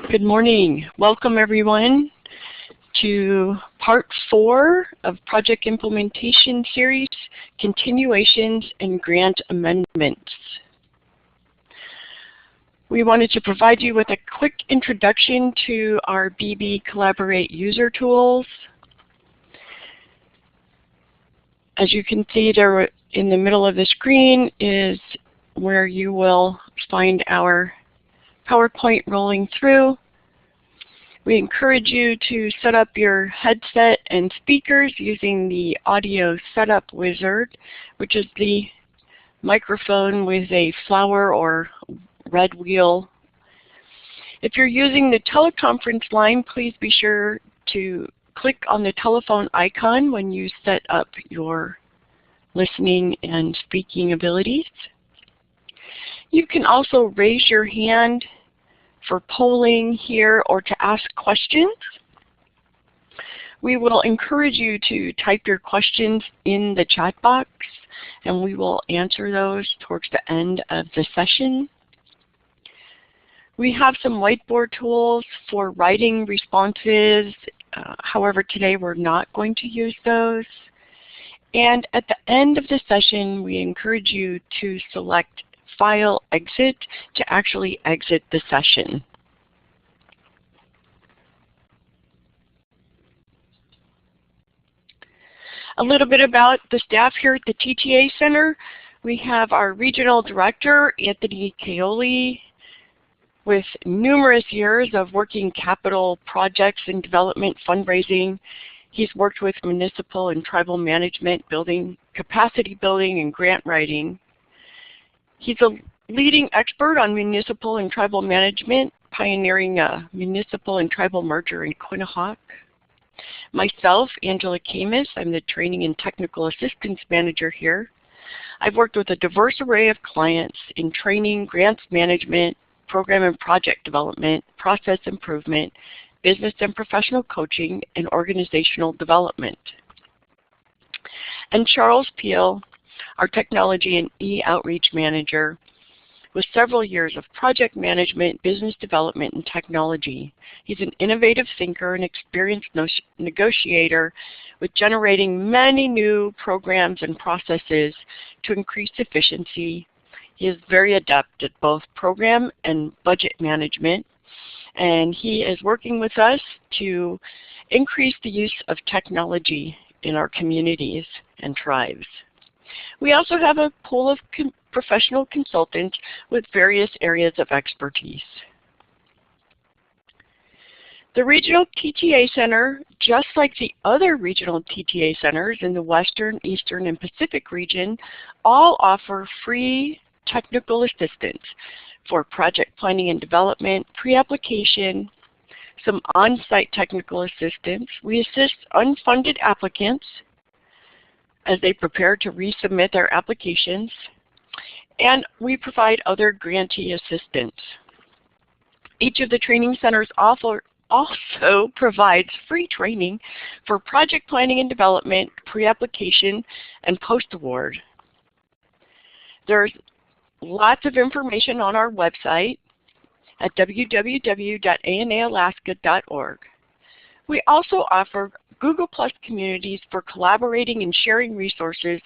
Good morning. Welcome everyone to part 4 of Project Implementation Series, Continuations and Grant Amendments. We wanted to provide you with a quick introduction to our BB Collaborate user tools. As you can see there in the middle of the screen is where you will find our PowerPoint rolling through. We encourage you to set up your headset and speakers using the audio setup wizard, which is the microphone with a flower or red wheel. If you're using the teleconference line, please be sure to click on the telephone icon when you set up your listening and speaking abilities. You can also raise your hand for polling here or to ask questions. We will encourage you to type your questions in the chat box and we will answer those towards the end of the session. We have some whiteboard tools for writing responses. However, today we're not going to use those. And at the end of the session, we encourage you to select File Exit to actually exit the session. A little bit about the staff here at the TTA Center. We have our Regional Director, Anthony Caoli, with numerous years of working capital projects and development fundraising. He's worked with municipal and tribal management, building, capacity building, and grant writing. He's a leading expert on municipal and tribal management, pioneering a municipal and tribal merger in Quinnahock. Myself, Angela Camus, I'm the Training and Technical Assistance Manager here. I've worked with a diverse array of clients in training, grants management, program and project development, process improvement, business and professional coaching, and organizational development. And Charles Peel, our Technology and E-Outreach Manager, with several years of project management, business development, and technology. He's an innovative thinker and experienced negotiator with generating many new programs and processes to increase efficiency. He is very adept at both program and budget management, and he is working with us to increase the use of technology in our communities and tribes. We also have a pool of professional consultants with various areas of expertise. The Regional TTA Center, just like the other regional TTA centers in the Western, Eastern, and Pacific region, all offer free technical assistance for project planning and development, pre-application, some on-site technical assistance. We assist unfunded applicants as they prepare to resubmit their applications, and we provide other grantee assistance. Each of the training centers also provides free training for project planning and development, pre-application, and post-award. There's lots of information on our website at www.anaalaska.org. We also offer Google Plus communities for collaborating and sharing resources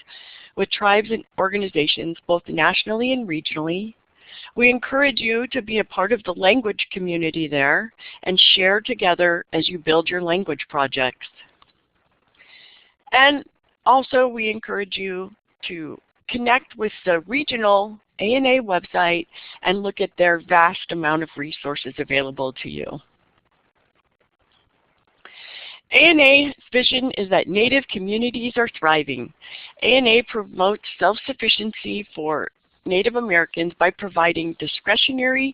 with tribes and organizations both nationally and regionally. We encourage you to be a part of the language community there and share together as you build your language projects. And also we encourage you to connect with the regional ANA website and look at their vast amount of resources available to you. ANA's vision is that Native communities are thriving. ANA promotes self-sufficiency for Native Americans by providing discretionary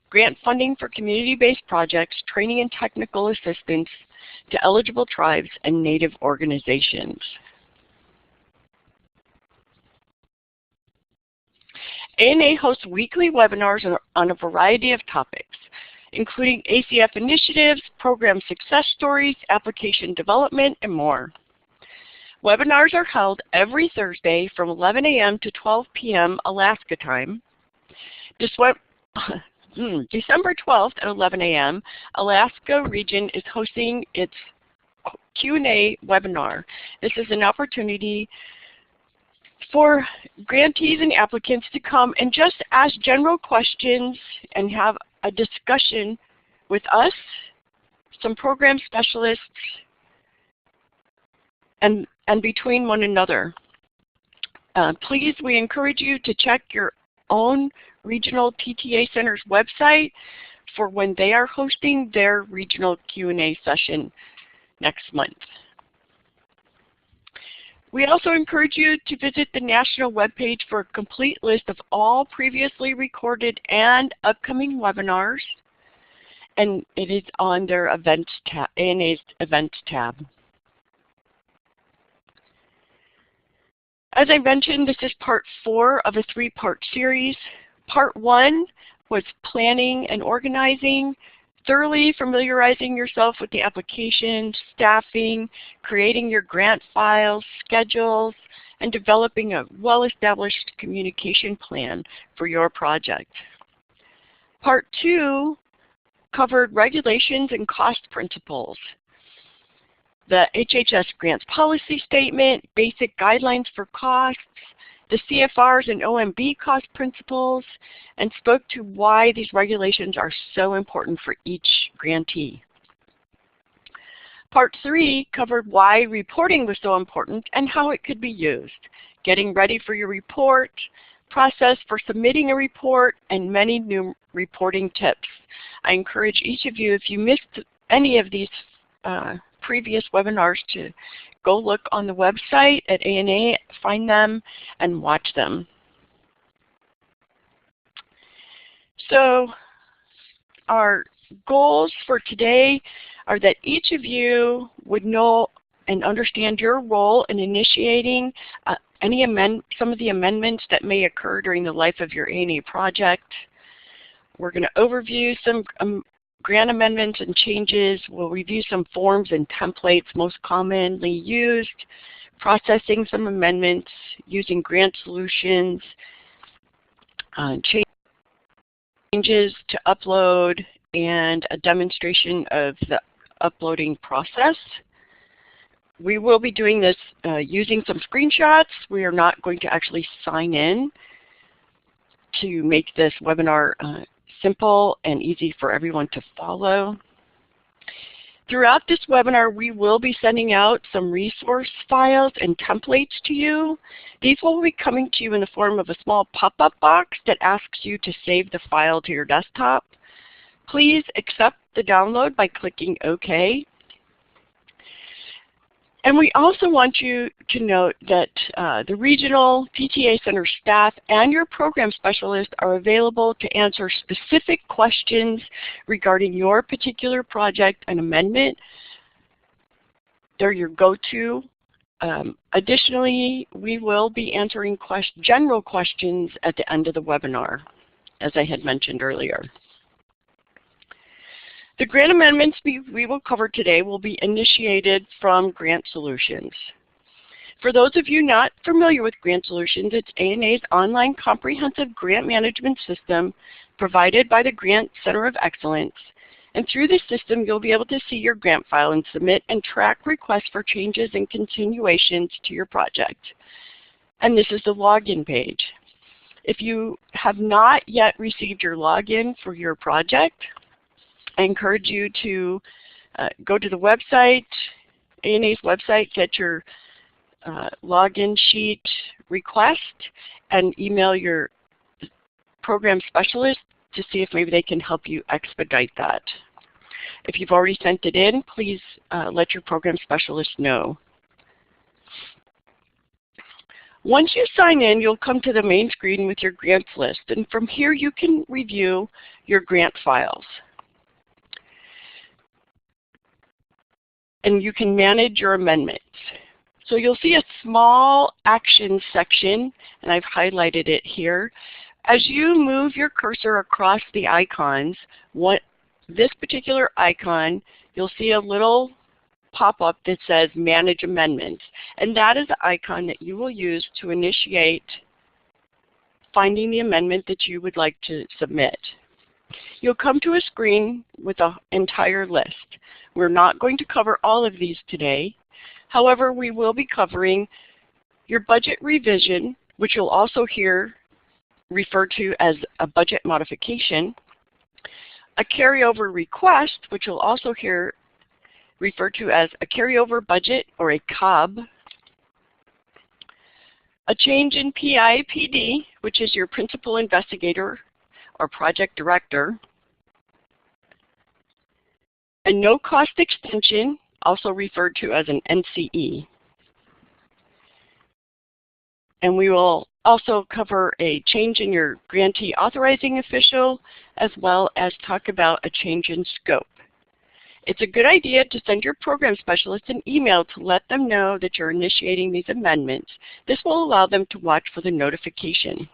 grant funding for community-based projects, training and technical assistance to eligible tribes and Native organizations. ANA hosts weekly webinars on a variety of topics, including ACF initiatives, program success stories, application development, and more. Webinars are held every Thursday from 11 a.m. to 12 p.m. Alaska time. December 12th at 11 a.m., Alaska Region is hosting its Q&A webinar. This is an opportunity for grantees and applicants to come and just ask general questions and have a discussion with us, some program specialists, and between one another. Please, we encourage you to check your own regional TTA Center's website for when they are hosting their regional Q&A session next month. We also encourage you to visit the national webpage for a complete list of all previously recorded and upcoming webinars, and it is on their events tab, ANA's Events tab. As I mentioned, this is part 4 of a 3-part series. Part 1 was planning and organizing, thoroughly familiarizing yourself with the application, staffing, creating your grant files, schedules, and developing a well-established communication plan for your project. Part 2 covered regulations and cost principles, the HHS grants policy statement, basic guidelines for costs, the CFRs and OMB cost principles, and spoke to why these regulations are so important for each grantee. Part 3 covered why reporting was so important and how it could be used, getting ready for your report, process for submitting a report, and many new reporting tips. I encourage each of you, if you missed any of these previous webinars, to go look on the website at ANA, find them, and watch them. So our goals for today are that each of you would know and understand your role in initiating some of the amendments that may occur during the life of your ANA project. We're going to overview some grant amendments and changes. We'll review some forms and templates most commonly used, processing some amendments using grant solutions, changes to upload, and a demonstration of the uploading process. We will be doing this using some screenshots. We are not going to actually sign in to make this webinar simple and easy for everyone to follow. Throughout this webinar, we will be sending out some resource files and templates to you. These will be coming to you in the form of a small pop-up box that asks you to save the file to your desktop. Please accept the download by clicking OK. And we also want you to note that the regional TTA Center staff and your program specialists are available to answer specific questions regarding your particular project and amendment. They're your go-to. Additionally, we will be answering general questions at the end of the webinar, as I had mentioned earlier. The grant amendments we will cover today will be initiated from Grant Solutions. For those of you not familiar with Grant Solutions, it's ANA's online comprehensive grant management system provided by the Grant Center of Excellence. And through this system, you'll be able to see your grant file and submit and track requests for changes and continuations to your project. And this is the login page. If you have not yet received your login for your project, I encourage you to go to the website, ANA's website, get your login sheet request, and email your program specialist to see if maybe they can help you expedite that. If you've already sent it in, please let your program specialist know. Once you sign in, you'll come to the main screen with your grants list, and from here you can review your grant files. And you can manage your amendments. So you'll see a small action section, and I've highlighted it here. As you move your cursor across the icons, this particular icon, you'll see a little pop-up that says Manage Amendments. And that is the icon that you will use to initiate finding the amendment that you would like to submit. You'll come to a screen with an entire list. We're not going to cover all of these today. However, we will be covering your budget revision, which you'll also hear referred to as a budget modification, a carryover request, which you'll also hear referred to as a carryover budget or a COB, a change in PI/PD, which is your principal investigator or project director, a no-cost extension, also referred to as an NCE. And we will also cover a change in your grantee authorizing official, as well as talk about a change in scope. It's a good idea to send your program specialist an email to let them know that you're initiating these amendments. This will allow them to watch for the notification.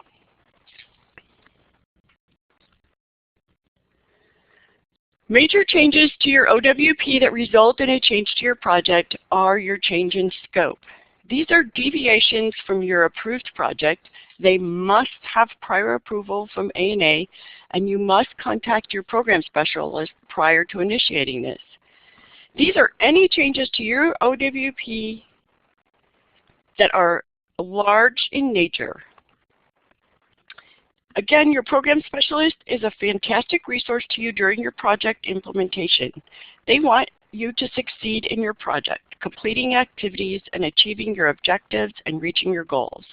Major changes to your OWP that result in a change to your project are your change in scope. These are deviations from your approved project. They must have prior approval from ANA, and you must contact your program specialist prior to initiating this. These are any changes to your OWP that are large in nature. Again, your program specialist is a fantastic resource to you during your project implementation. They want you to succeed in your project, completing activities and achieving your objectives and reaching your goals.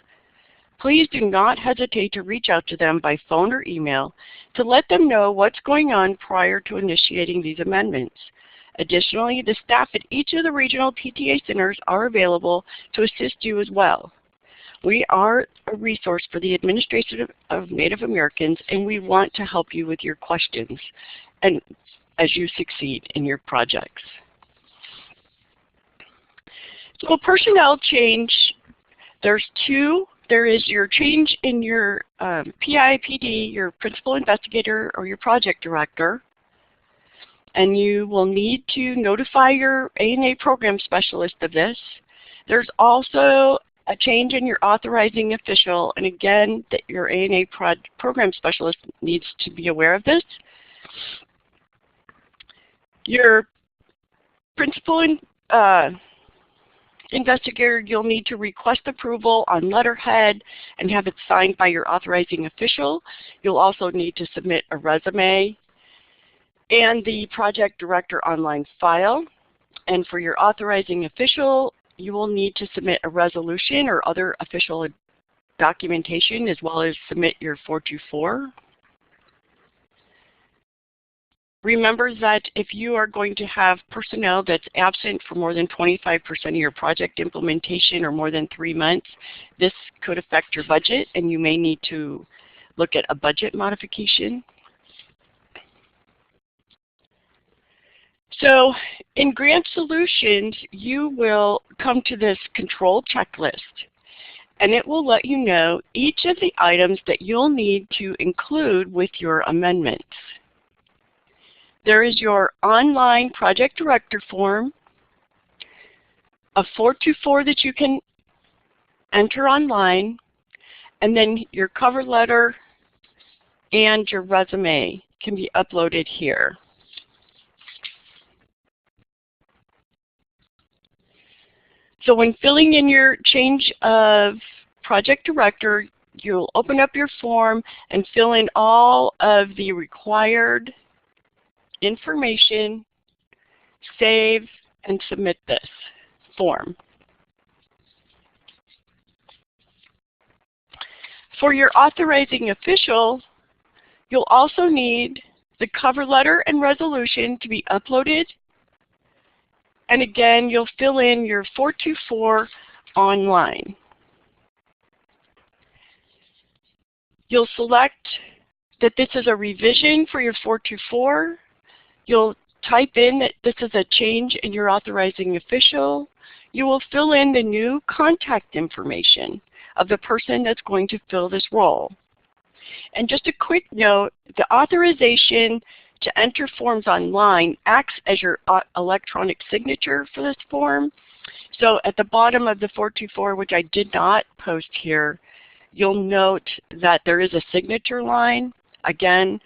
Please do not hesitate to reach out to them by phone or email to let them know what's going on prior to initiating these amendments. Additionally, the staff at each of the regional PTA centers are available to assist you as well. We are a resource for the administration of Native Americans, and we want to help you with your questions and as you succeed in your projects. So a personnel change, there's two. There is your change in your PI/PD, your principal investigator or your project director, and you will need to notify your ANA program specialist of this. There's also a change in your authorizing official, and again, that your ANA program specialist needs to be aware of this. Your principal investigator, you'll need to request approval on letterhead and have it signed by your authorizing official. You'll also need to submit a resume and the project director online file. And for your authorizing official, you will need to submit a resolution or other official documentation, as well as submit your 424. Remember that if you are going to have personnel that's absent for more than 25% of your project implementation or more than 3 months, this could affect your budget, and you may need to look at a budget modification. So in Grant Solutions, you will come to this control checklist, and it will let you know each of the items that you'll need to include with your amendments. There is your online project director form, a 424 that you can enter online, and then your cover letter and your resume can be uploaded here. So when filling in your change of project director, you'll open up your form and fill in all of the required information, save, and submit this form. For your authorizing official, you'll also need the cover letter and resolution to be uploaded. And again, you'll fill in your 424 online. You'll select that this is a revision for your 424. You'll type in that this is a change in your authorizing official. You will fill in the new contact information of the person that's going to fill this role. And just a quick note, the authorization to enter forms online acts as your electronic signature for this form. So at the bottom of the 424, which I did not post here, you'll note that there is a signature line. Again,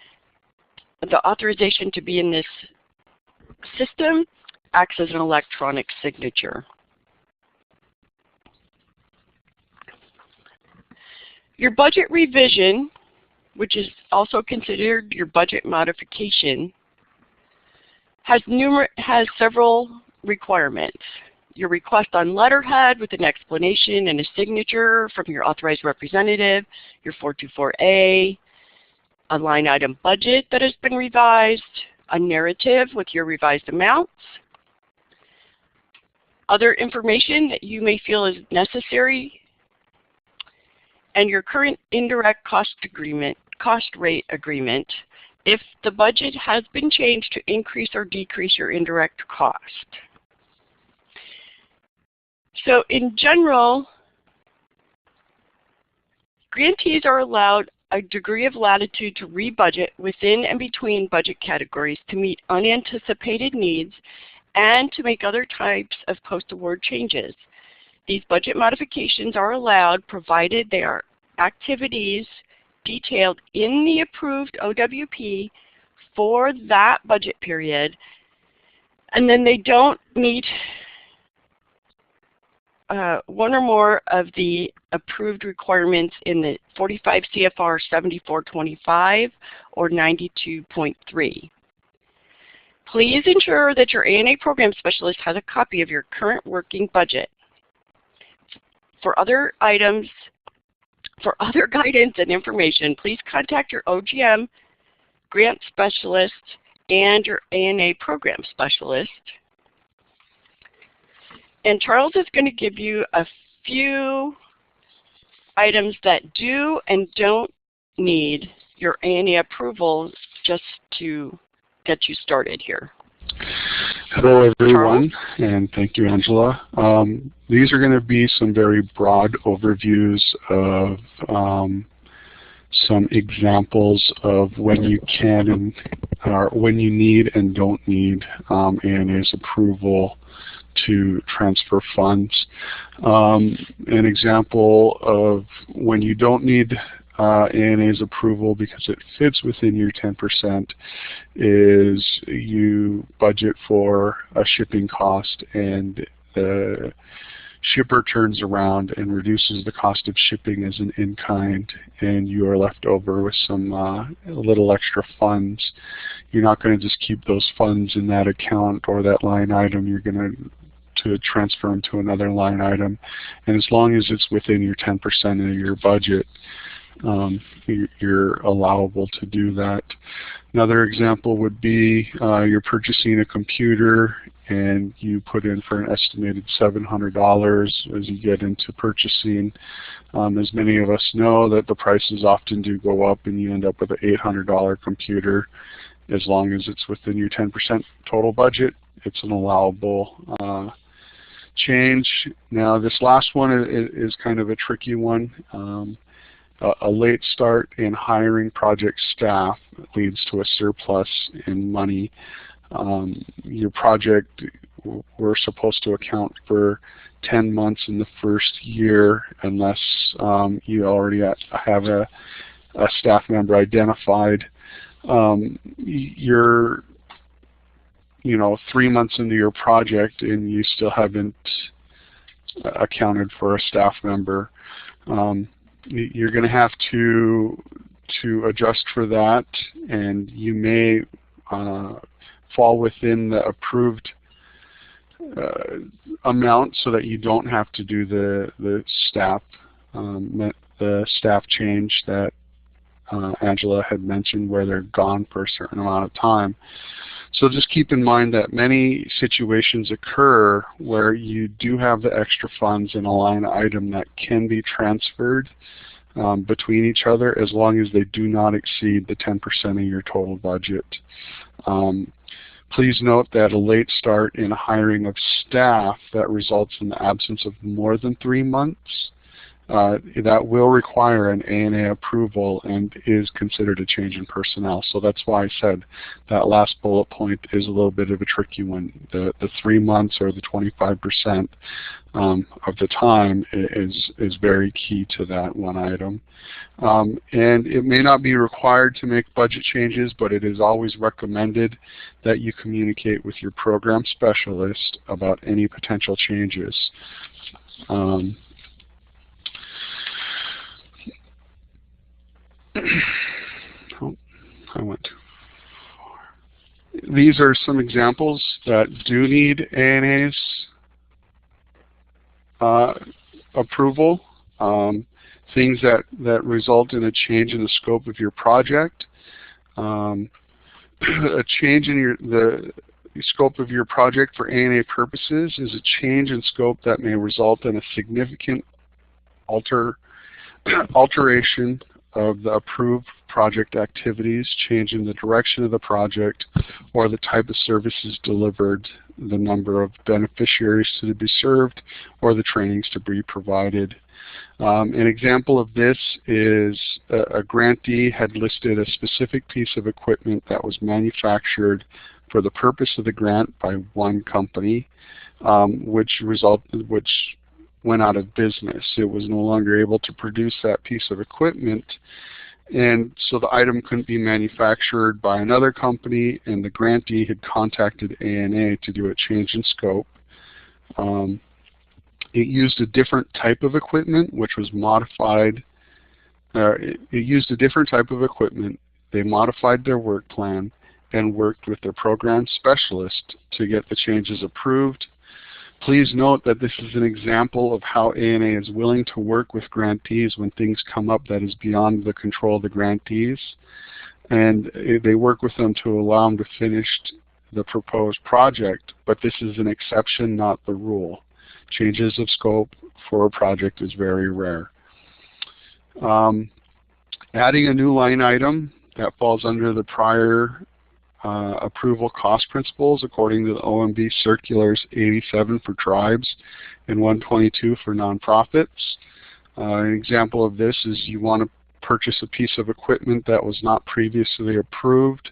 the authorization to be in this system acts as an electronic signature. Your budget revision, which is also considered your budget modification, has several requirements. Your request on letterhead with an explanation and a signature from your authorized representative, your 424A, a line item budget that has been revised, a narrative with your revised amounts, other information that you may feel is necessary, and your current indirect cost rate agreement if the budget has been changed to increase or decrease your indirect cost. So in general, grantees are allowed a degree of latitude to re-budget within and between budget categories to meet unanticipated needs and to make other types of post-award changes. These budget modifications are allowed provided they are activities detailed in the approved OWP for that budget period, and then they don't meet one or more of the approved requirements in the 45 CFR 7425 or 92.3. Please ensure that your ANA program specialist has a copy of your current working budget. For other items, for other guidance and information, please contact your OGM grant specialist and your ANA program specialist. And Charles is going to give you a few items that do and don't need your ANA approval just to get you started here. Hello everyone, and thank you, Angela. These are going to be some very broad overviews of some examples of when you can and when you need and don't need ANA's approval to transfer funds. An example of when you don't need ANA's approval because it fits within your 10% is you budget for a shipping cost and the shipper turns around and reduces the cost of shipping as an in-kind and you are left over with some little extra funds. You're not going to just keep those funds in that account or that line item. You're going to transfer them to another line item, and as long as it's within your 10% of your budget, you're allowable to do that. Another example would be you're purchasing a computer and you put in for an estimated $700 as you get into purchasing. As many of us know, that the prices often do go up and you end up with an $800 computer. As long as it's within your 10% total budget, it's an allowable change. Now this last one is kind of a tricky one. A late start in hiring project staff leads to a surplus in money. Your project, we're supposed to account for 10 months in the first year unless you already have a staff member identified. You're 3 months into your project and you still haven't accounted for a staff member. You're going to have to adjust for that, and you may fall within the approved amount so that you don't have to do the staff change that Angela had mentioned, where they're gone for a certain amount of time. So just keep in mind that many situations occur where you do have the extra funds in a line item that can be transferred between each other as long as they do not exceed the 10% of your total budget. Please note that a late start in hiring of staff that results in the absence of more than 3 months that will require an ANA approval and is considered a change in personnel. So that's why I said that last bullet point is a little bit of a tricky one. The 3 months or the 25% of the time is very key to that one item. And it may not be required to make budget changes, but it is always recommended that you communicate with your program specialist about any potential changes. Oh, I went too far. These are some examples that do need ANA's approval. Things that result in a change in the scope of your project. A change in the scope of your project for ANA purposes is a change in scope that may result in a significant alteration of the approved project activities, change in the direction of the project, or the type of services delivered, the number of beneficiaries to be served, or the trainings to be provided. An example of this is a grantee had listed a specific piece of equipment that was manufactured for the purpose of the grant by one company, which went out of business. It was no longer able to produce that piece of equipment, and so the item couldn't be manufactured by another company, and the grantee had contacted ANA to do a change in scope. It used a different type of equipment, which was modified. It used a different type of equipment. They modified their work plan and worked with their program specialist to get the changes approved. Please note that this is an example of how ANA is willing to work with grantees when things come up that is beyond the control of the grantees. And they work with them to allow them to finish the proposed project, but this is an exception, not the rule. Changes of scope for a project is very rare. Adding a new line item that falls under the prior approval cost principles according to the OMB Circulars 87 for tribes and 122 for nonprofits. An example of this is you want to purchase a piece of equipment that was not previously approved,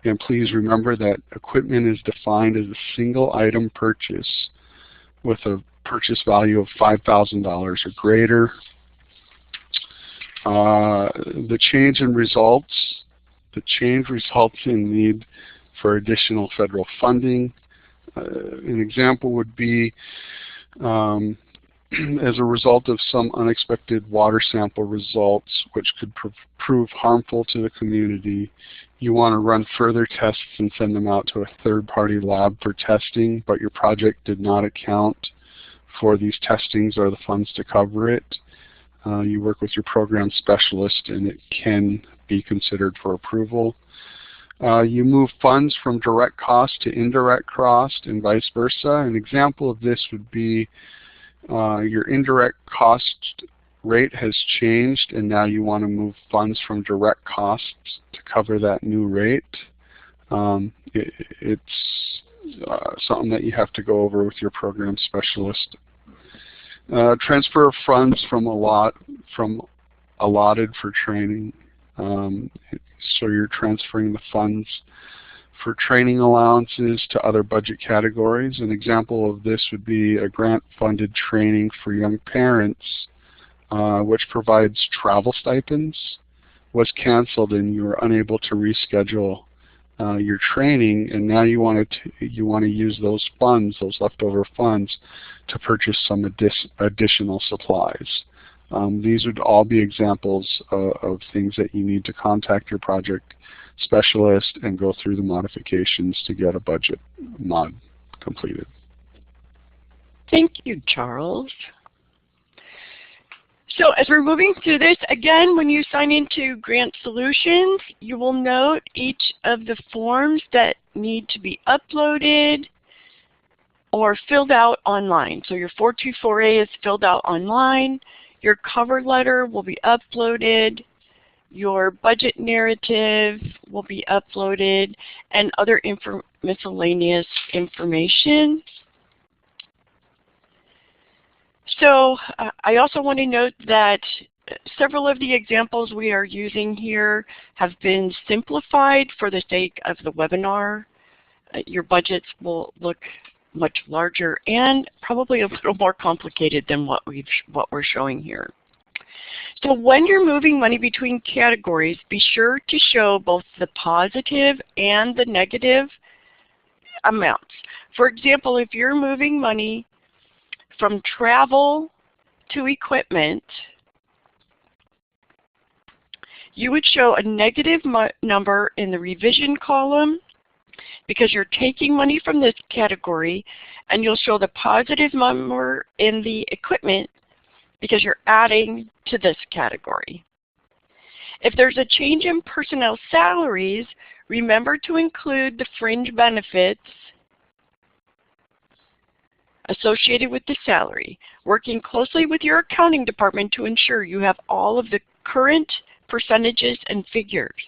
and please remember that equipment is defined as a single item purchase with a purchase value of $5,000 or greater. The change results in need for additional federal funding. An example would be as a result of some unexpected water sample results which could prove harmful to the community. You want to run further tests and send them out to a third-party lab for testing, but your project did not account for these testings or the funds to cover it. You work with your program specialist and it can be considered for approval. You move funds from direct cost to indirect cost and vice versa. An example of this would be your indirect cost rate has changed and now you want to move funds from direct costs to cover that new rate. It's something that you have to go over with your program specialist. Transfer of funds from allotted for training. So you're transferring the funds for training allowances to other budget categories. An example of this would be a grant-funded training for young parents, which provides travel stipends, was canceled and you were unable to reschedule your training, and now you want to use those funds, those leftover funds, to purchase some additional supplies. These would all be examples of things that you need to contact your project specialist and go through the modifications to get a budget mod completed. Thank you, Charles. So as we're moving through this, again, when you sign into Grant Solutions, you will note each of the forms that need to be uploaded or filled out online. So your 424A is filled out online. Your cover letter will be uploaded. Your budget narrative will be uploaded, and other miscellaneous information. So I also want to note that several of the examples we are using here have been simplified for the sake of the webinar. Your budgets will look much larger and probably a little more complicated than what we're showing here. So when you're moving money between categories, be sure to show both the positive and the negative amounts. For example, if you're moving money from travel to equipment, you would show a negative number in the revision column because you're taking money from this category, and you'll show the positive number in the equipment because you're adding to this category. If there's a change in personnel salaries, remember to include the fringe benefits associated with the salary, working closely with your accounting department to ensure you have all of the current percentages and figures.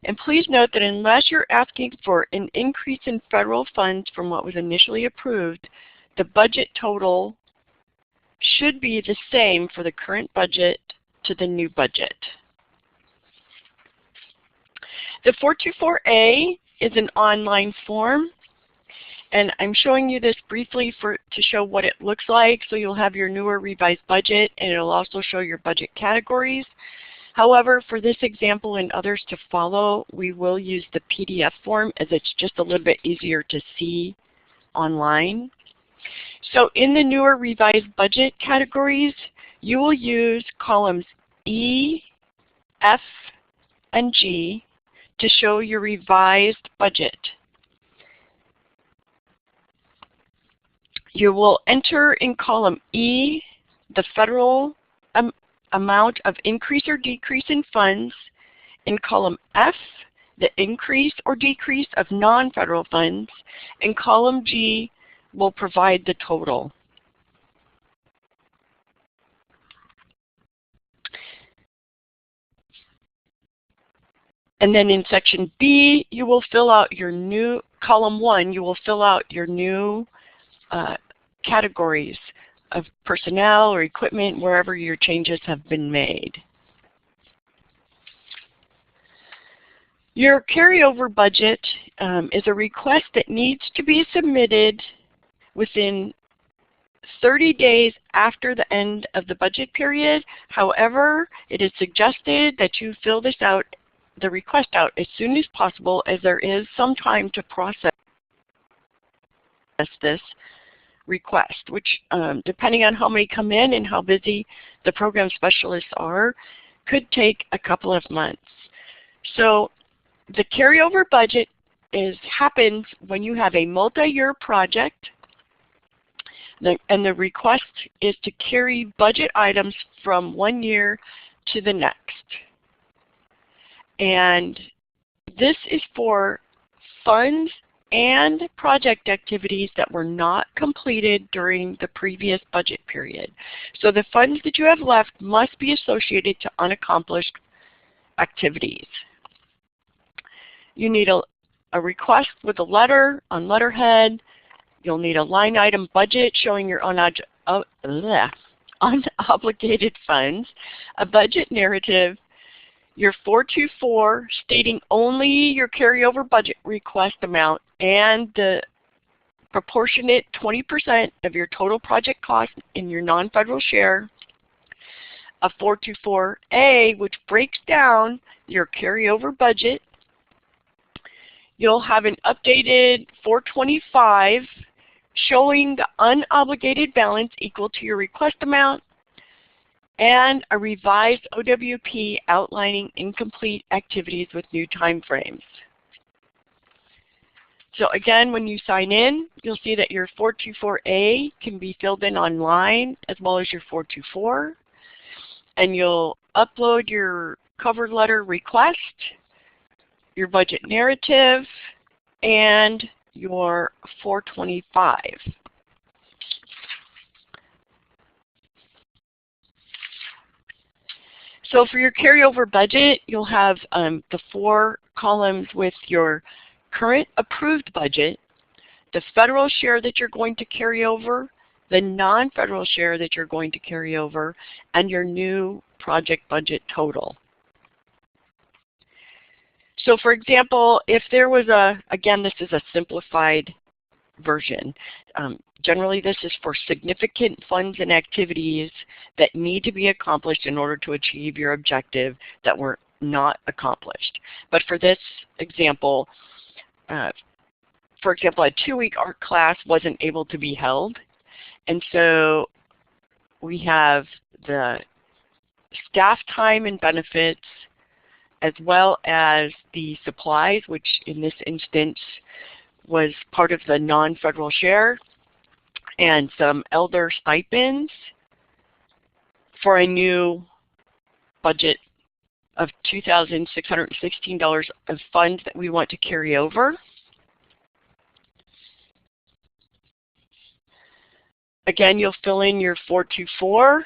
And please note that unless you're asking for an increase in federal funds from what was initially approved, the budget total should be the same for the current budget to the new budget. The 424A is an online form, and I'm showing you this briefly to show what it looks like. So you'll have your newer revised budget, and it'll also show your budget categories. However, for this example and others to follow, we will use the PDF form as it's just a little bit easier to see online. So in the newer revised budget categories, you will use columns E, F, and G to show your revised budget. You will enter in column E the federal amount of increase or decrease in funds, in column F the increase or decrease of non-federal funds, and column G will provide the total. And then in section B, you will fill out your new, column 1, you will fill out your new categories of personnel or equipment wherever your changes have been made. Your carryover budget is a request that needs to be submitted within 30 days after the end of the budget period. However, it is suggested that you fill this out, the request out, as soon as possible, as there is some time to process this request, which depending on how many come in and how busy the program specialists are, could take a couple of months. So the carryover budget happens when you have a multi-year project, and the request is to carry budget items from one year to the next. And this is for funds and project activities that were not completed during the previous budget period. So the funds that you have left must be associated to unaccomplished activities. You need a request with a letter on letterhead. You'll need a line item budget showing your unobligated funds, a budget narrative, your 424 stating only your carryover budget request amount and the proportionate 20% of your total project cost in your non-federal share, a 424A which breaks down your carryover budget. You'll have an updated 425 showing the unobligated balance equal to your request amount, and a revised OWP outlining incomplete activities with new time frames. So again, when you sign in, you'll see that your 424A can be filled in online as well as your 424, and you'll upload your cover letter request, your budget narrative, and your 425. So for your carryover budget, you'll have the 4 columns with your current approved budget, the federal share that you're going to carry over, the non-federal share that you're going to carry over, and your new project budget total. So for example, if there was again, this is a simplified version. Generally, this is for significant funds and activities that need to be accomplished in order to achieve your objective that were not accomplished. But for this example, for example, a 2-week art class wasn't able to be held, and so we have the staff time and benefits, as well as the supplies, which in this instance was part of the non-federal share, and some elder stipends for a new budget of $2,616 of funds that we want to carry over. Again, you'll fill in your 424.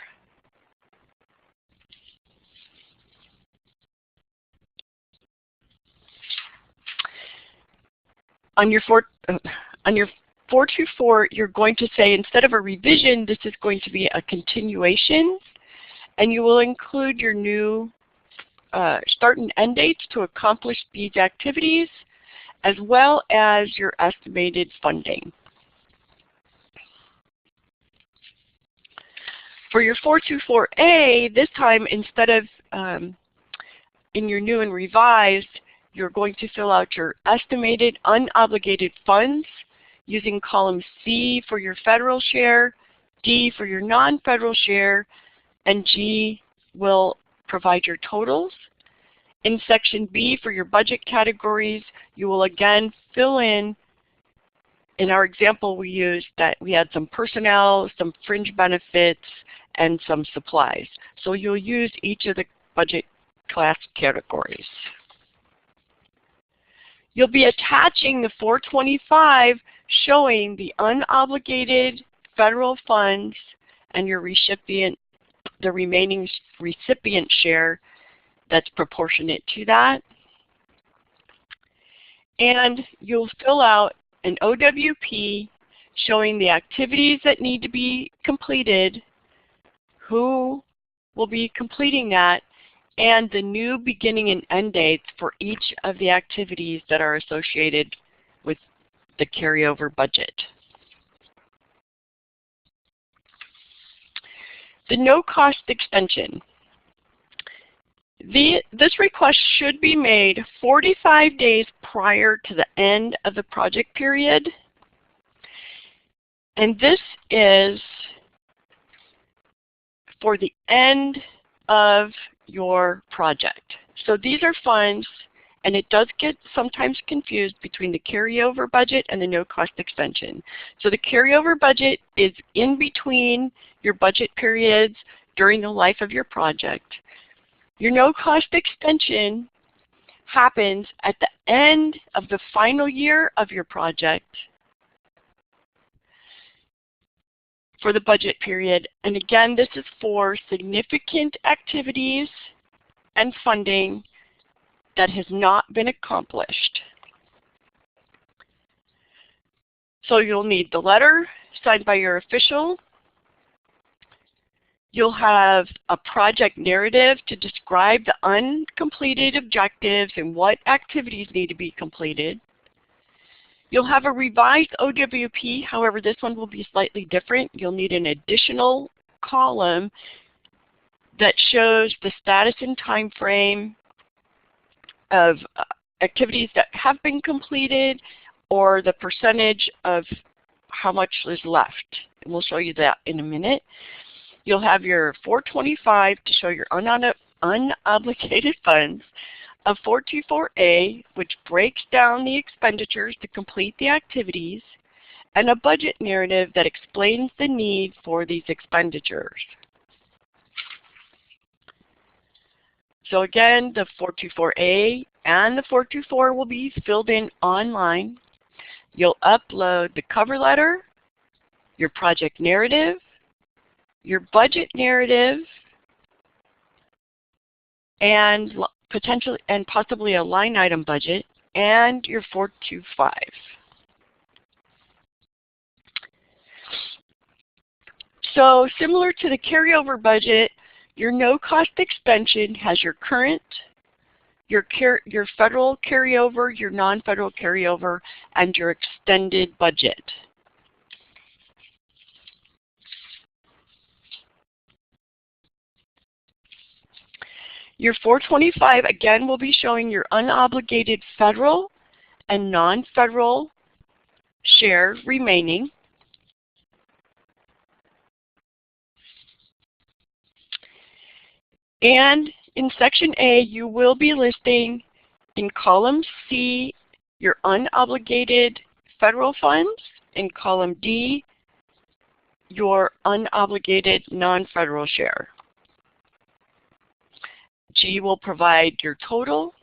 On your 424, you're going to say, instead of a revision, this is going to be a continuation, and you will include your new start and end dates to accomplish these activities, as well as your estimated funding. For your 424A, this time, instead of in your new and revised, you're going to fill out your estimated unobligated funds using column C for your federal share, D for your non-federal share, and G will provide your totals. In section B for your budget categories, you will again fill in our example we used that we had some personnel, some fringe benefits, and some supplies. So you'll use each of the budget class categories. You'll be attaching the 425 showing the unobligated federal funds and your recipient, the remaining recipient share that's proportionate to that. And you'll fill out an OWP showing the activities that need to be completed, who will be completing that, and the new beginning and end dates for each of the activities that are associated with the carryover budget. The no-cost extension. This request should be made 45 days prior to the end of the project period. And this is for the end of your project. So these are funds, and it does get sometimes confused between the carryover budget and the no-cost extension. So the carryover budget is in between your budget periods during the life of your project. Your no-cost extension happens at the end of the final year of your project for the budget period. And again, this is for significant activities and funding that has not been accomplished. So you'll need the letter signed by your official. You'll have a project narrative to describe the uncompleted objectives and what activities need to be completed. You'll have a revised OWP, however this one will be slightly different. You'll need an additional column that shows the status and time frame of activities that have been completed or the percentage of how much is left. And we'll show you that in a minute. You'll have your 425 to show your unobligated funds, a 424A, which breaks down the expenditures to complete the activities, and a budget narrative that explains the need for these expenditures. So again, the 424A and the 424 will be filled in online. You'll upload the cover letter, your project narrative, your budget narrative, and potentially and possibly a line item budget, and your 425. So similar to the carryover budget, your no-cost extension has your current, your federal carryover, your non-federal carryover, and your extended budget. Your 425, again, will be showing your unobligated federal and non-federal share remaining. And in Section A, you will be listing in column C your unobligated federal funds, in column D your unobligated non-federal share. G will provide your total.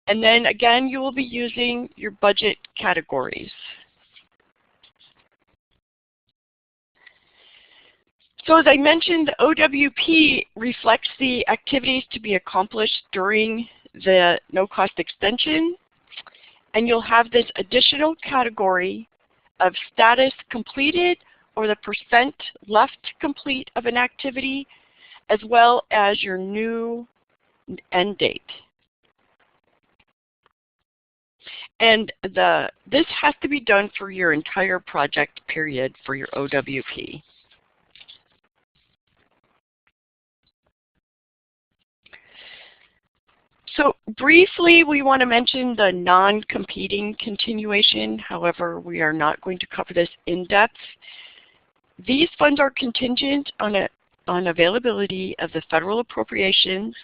And then again, you will be using your budget categories. So as I mentioned, the OWP reflects the activities to be accomplished during the no-cost extension. And you'll have this additional category of status completed, or the percent left to complete of an activity, as well as your new end date. And this has to be done for your entire project period for your OWP. So briefly, we want to mention the non-competing continuation. However, we are not going to cover this in depth. These funds are contingent on availability of the federal appropriations.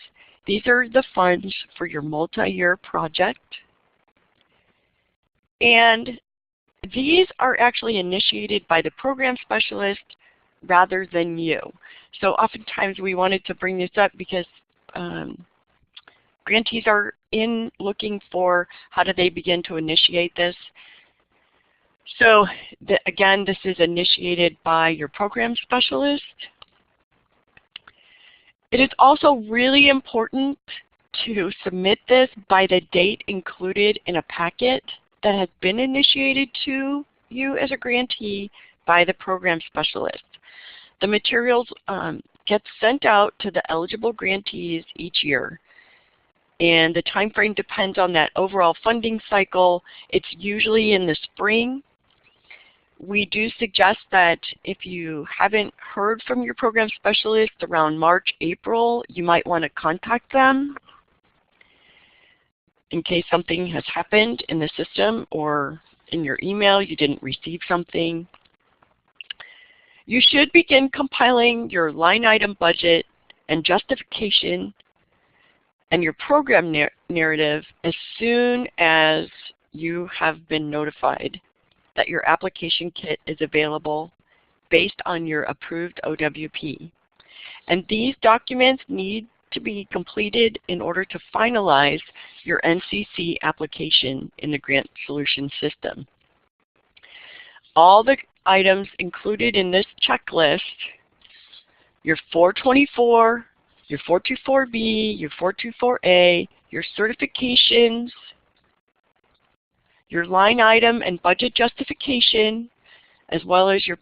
These are the funds for your multi-year project. And these are actually initiated by the program specialist rather than you. So oftentimes we wanted to bring this up because grantees are looking for how do they begin to initiate this. So again, this is initiated by your program specialist. It is also really important to submit this by the date included in a packet that has been initiated to you as a grantee by the program specialist. The materials get sent out to the eligible grantees each year. And the time frame depends on that overall funding cycle. It's usually in the spring. We do suggest that if you haven't heard from your program specialist around March, April, you might want to contact them in case something has happened in the system or in your email you didn't receive something. You should begin compiling your line item budget and justification and your program narrative as soon as you have been notified that your application kit is available based on your approved OWP. And these documents need to be completed in order to finalize your NCC application in the Grant Solution System. All the items included in this checklist, your 424, your 424B, your 424A, your certifications, your line item and budget justification, as well as your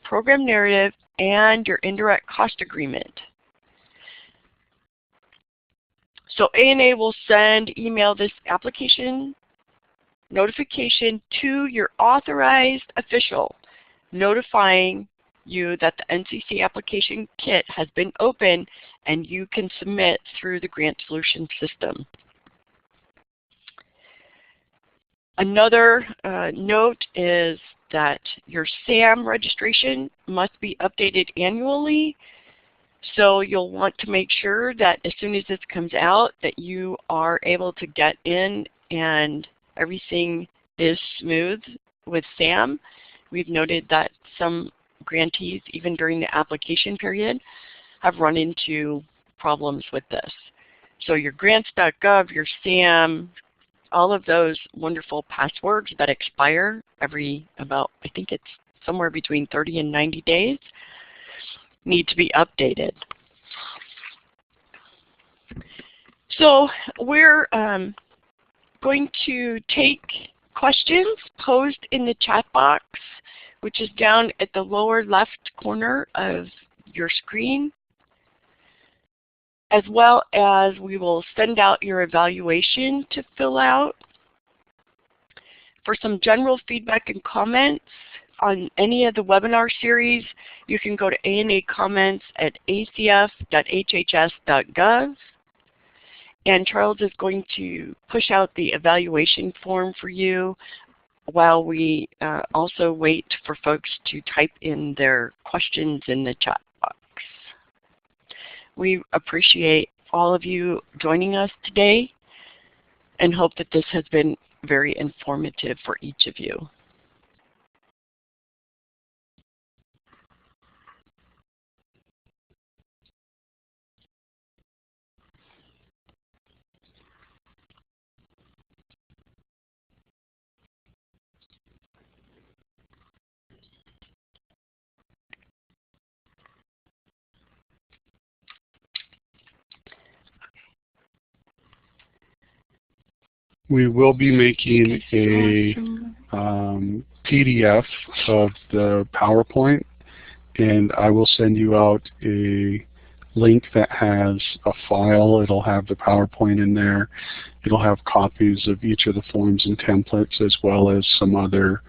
program narrative and your indirect cost agreement. So ANA will email this application notification to your authorized official, notifying you that the NCC application kit has been opened and you can submit through the Grant Solution System. Another note is that your SAM registration must be updated annually. So you'll want to make sure that as soon as this comes out that you are able to get in and everything is smooth with SAM. We've noted that some grantees, even during the application period, have run into problems with this. So your grants.gov, your SAM, all of those wonderful passwords that expire every about, I think it's somewhere between 30 and 90 days, need to be updated. So we're going to take questions posed in the chat box, which is down at the lower left corner of your screen, as well as we will send out your evaluation to fill out. For some general feedback and comments on any of the webinar series, you can go to ANA comments at acf.hhs.gov. And Charles is going to push out the evaluation form for you while we also wait for folks to type in their questions in the chat box. We appreciate all of you joining us today and hope that this has been very informative for each of you. We will be making a PDF of the PowerPoint, and I will send you out a link that has a file. It'll have the PowerPoint in there. It'll have copies of each of the forms and templates, as well as some other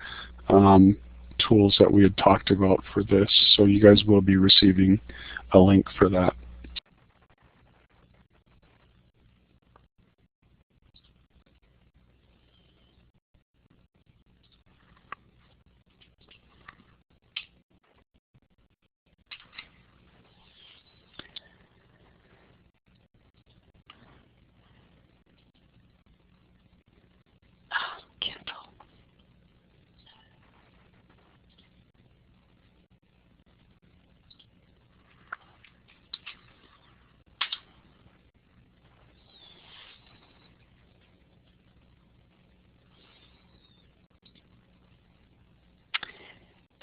tools that we had talked about for this. So you guys will be receiving a link for that.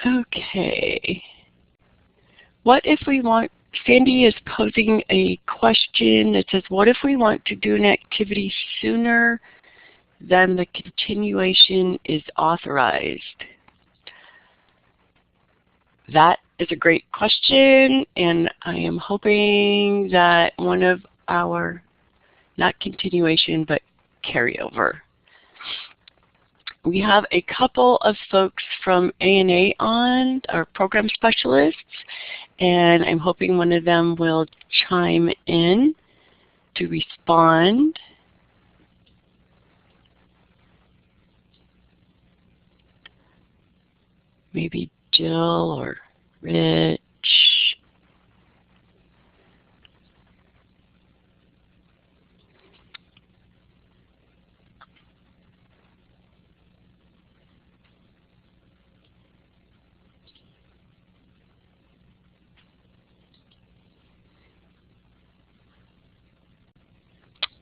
Okay. What if we want, Sandy is posing a question that says, what if we want to do an activity sooner than the continuation is authorized? That is a great question, and I am hoping that one of our, not continuation, but carryover. We have a couple of folks from ANA on, our program specialists, and I'm hoping one of them will chime in to respond. Maybe Jill or Rich.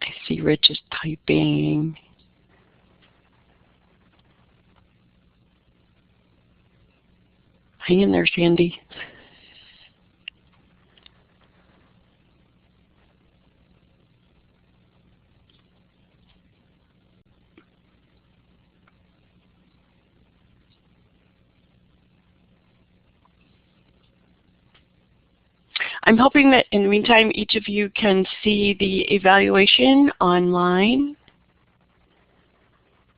I see Rich is typing. Hang in there, Sandy. I'm hoping that in the meantime each of you can see the evaluation online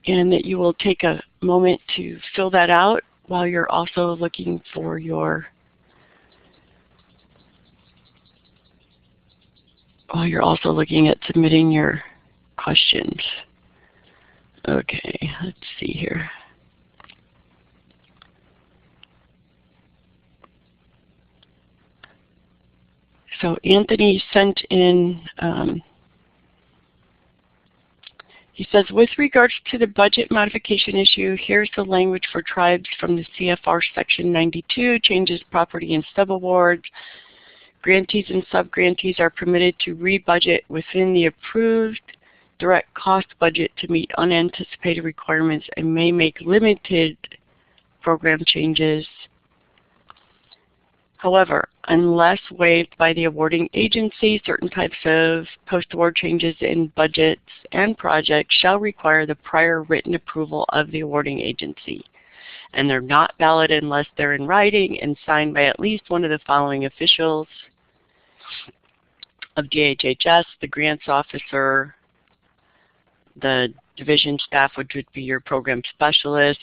and that you will take a moment to fill that out while you're also looking for your looking at submitting your questions. Okay, let's see here. So Anthony sent in, he says, with regards to the budget modification issue, here's the language for tribes from the CFR section 92, changes property and subawards. Grantees and subgrantees are permitted to re-budget within the approved direct cost budget to meet unanticipated requirements and may make limited program changes. However, unless waived by the awarding agency, certain types of post-award changes in budgets and projects shall require the prior written approval of the awarding agency. And they're not valid unless they're in writing and signed by at least one of the following officials of DHHS, the grants officer, the division staff, which would be your program specialist,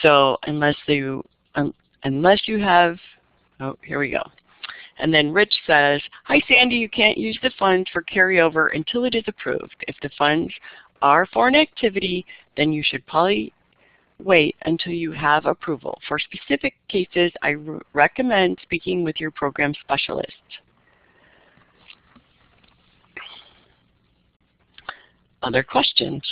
so unless you have, oh, here we go. And then Rich says, hi Sandy, you can't use the funds for carryover until it is approved. If the funds are for an activity, then you should probably wait until you have approval. For specific cases, I recommend speaking with your program specialist. Other questions?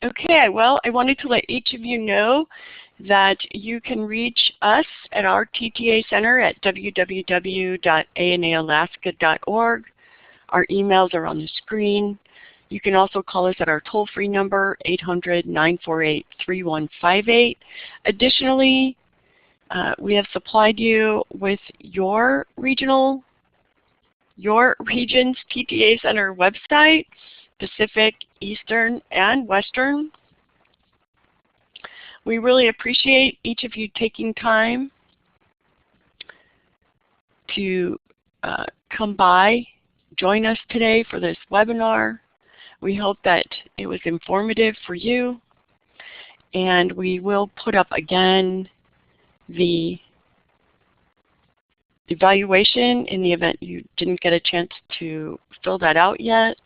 Okay, well, I wanted to let each of you know that you can reach us at our TTA Center at www.anaalaska.org. Our emails are on the screen. You can also call us at our toll-free number, 800-948-3158. Additionally, we have supplied you with your region's TTA Center website, Pacific, Eastern, and Western. We really appreciate each of you taking time to come by, join us today for this webinar. We hope that it was informative for you, and we will put up again the evaluation in the event you didn't get a chance to fill that out yet.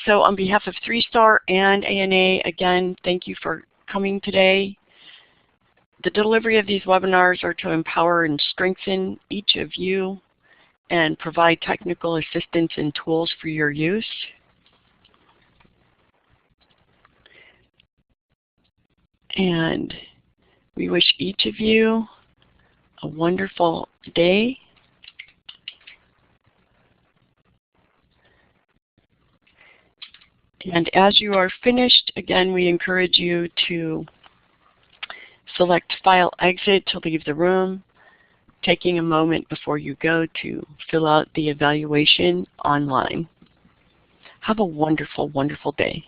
So on behalf of 3-Star and ANA, again, thank you for coming today. The delivery of these webinars are to empower and strengthen each of you and provide technical assistance and tools for your use. And we wish each of you a wonderful day. And as you are finished, again, we encourage you to select File Exit to leave the room, taking a moment before you go to fill out the evaluation online. Have a wonderful, wonderful day.